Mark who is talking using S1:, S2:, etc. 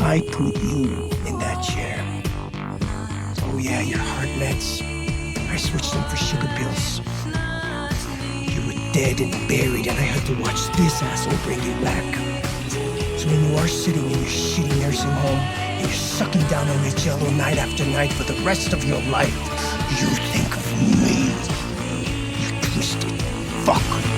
S1: I put you in that chair. Oh yeah, your heart meds. I switched them for sugar pills. You were dead and buried, and I had to watch this asshole bring you back. So when you are sitting in your shitty nursing home, and you're sucking down on your jello night after night for the rest of your life, you think of me. You twisted fuck.